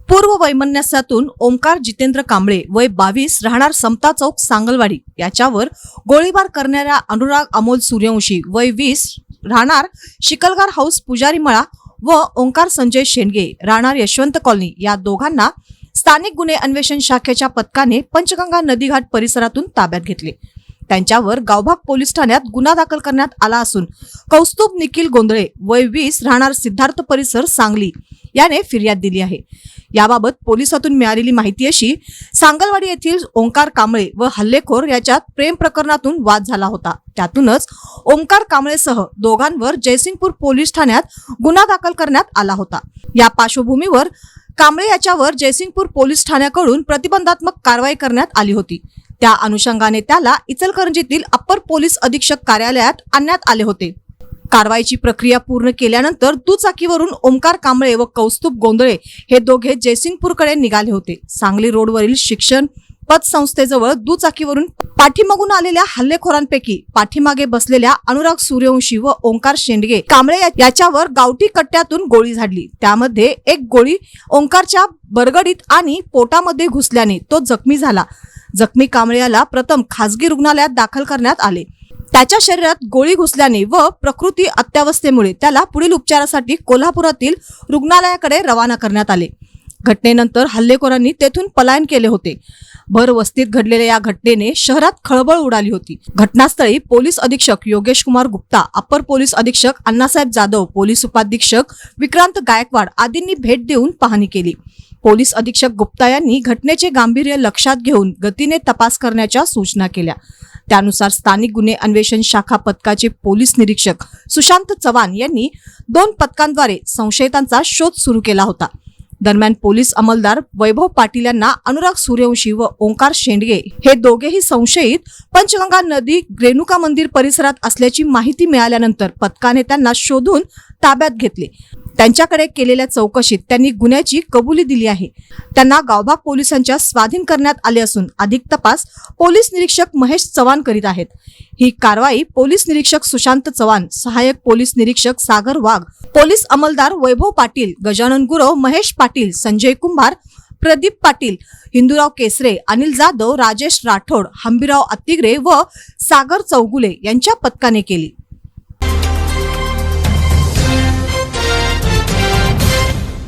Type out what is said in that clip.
पूर्व वैमनस्यातून ओंकार जितेंद्र कांबळे वय 22 राहणार समता चौक सांगलवाडी याच्यावर गोळीबार करणाऱ्या अनुराग अमोल सूर्यवंशी वय 20 राहणार शिकलगार हाऊस पुजारी मळा व ओंकार संजय शेंडगे राहणार यशवंत कॉलनी या दोघांना स्थानिक गुन्हे अन्वेषण शाखेच्या पथकाने पंचगंगा नदीघाट परिसरातून ताब्यात घेतले। त्यांच्यावर गावभाग पोलीस ठाण्यात गुन्हा दाखल करण्यात आला असून कौस्तुभ निखिल गोंधळे वय 20 राहणार सिद्धार्थ परिसर सांगली याने फिर्याद दिली आहे। याबाबत पोलिसातून मिळालेली माहिती अशी, सांगलवाडी येथील ओंकार कांबळे व हल्लेखोर याच्यात प्रेम प्रकरणातून वाद झाला होता। त्यातूनच ओंकार कांबळेसह दोघांवर जयसिंगपूर पोलीस ठाण्यात गुन्हा दाखल करण्यात आला होता। या पार्श्वभूमीवर कांबळे याच्यावर जयसिंगपूर पोलीस ठाण्याकडून प्रतिबंधात्मक कारवाई करण्यात आली होती। त्या अनुषंगाने त्याला इचलकरंजीतील अप्पर पोलीस अधीक्षक कार्यालयात आणण्यात आले होते। कारवाईची प्रक्रिया पूर्ण केल्यानंतर दुचाकीवरून ओंकार कांबळे व कौस्तुभ गोंधळे हे दोघे जयसिंगपूरकडे निघाले होते। सांगली रोडवरील शिक्षण पतसंस्थेजवळ दुचाकीवरून पाठीमागून आलेल्या हल्लेखोरांपैकी पाठीमागे बसलेल्या अनुराग सूर्यवंशी व ओंकार शेंडगे कांबळे याच्यावर गावठी कट्ट्यातून गोळी झाडली। त्यामध्ये एक गोळी ओंकारच्या बरगडीत आणि पोटामध्ये घुसल्याने तो जखमी झाला। जखमी कांबळेला प्रथम खासगी रुग्णालयात दाखल करण्यात आले। त्याच्या शरीरात गोळी घुसल्याने व प्रकृती अत्यावस्थेमुळे त्याला पुढील उपचारासाठी कोल्हापुरातील रुग्णालयाकडे रवाना करण्यात आले। घटनेनंतर हल्लेखोरांनी तेथून पलायन केले होते। भर वस्तीत घडलेल्या या घटनेने शहरात खळबळ उडाली होती। घटनास्थळी पोलीस अधीक्षक योगेश कुमार गुप्ता, अप्पर पोलीस अधीक्षक अण्णासाहेब जाधव, पोलीस उपाधीक्षक विक्रांत गायकवाड आदींनी भेट देऊन पाहणी केली। पोलीस अधीक्षक गुप्ता यांनी घटनेचे गांभीर्य लक्षात घेऊन गतीने तपास करण्याच्या सूचना केल्या। त्यानुसार स्थानिक गुन्हे अन्वेषण शाखा पथकाचे पोलीस निरीक्षक सुशांत चव्हाण यांनी 2 पथकांद्वारे संशयितांचा शोध सुरू केला होता। दरम्यान पोलीस अंमलदार वैभव पाटील यांना अनुराग सूर्यवंशी व ओंकार शेंडगे हे दोघेही संशयित पंचगंगा नदी रेणुका मंदिर परिसरात असल्याची माहिती मिळाल्यानंतर पथकाने त्यांना शोधून ताब्यात घेतले। त्यांच्याकडे केलेल्या चौकशीत त्यांनी गुन्ह्याची कबुली दिली आहे। त्यांना गावभाग पोलिसांच्या स्वाधीन करण्यात आले असून अधिक तपास पोलीस निरीक्षक महेश चव्हाण करीत आहेत। ही कारवाई पोलीस निरीक्षक सुशांत चव्हाण, सहाय्यक पोलीस निरीक्षक सागर वाघ, पोलीस अंमलदार वैभव पाटील, गजानन गुरव, महेश पाटील, संजय कुंभार, प्रदीप पाटील, हिंदूराव केसरे, अनिल जाधव, राजेश राठोड, हंबीराव अत्तिगरे व सागर चौगुले यांच्या पथकाने केली।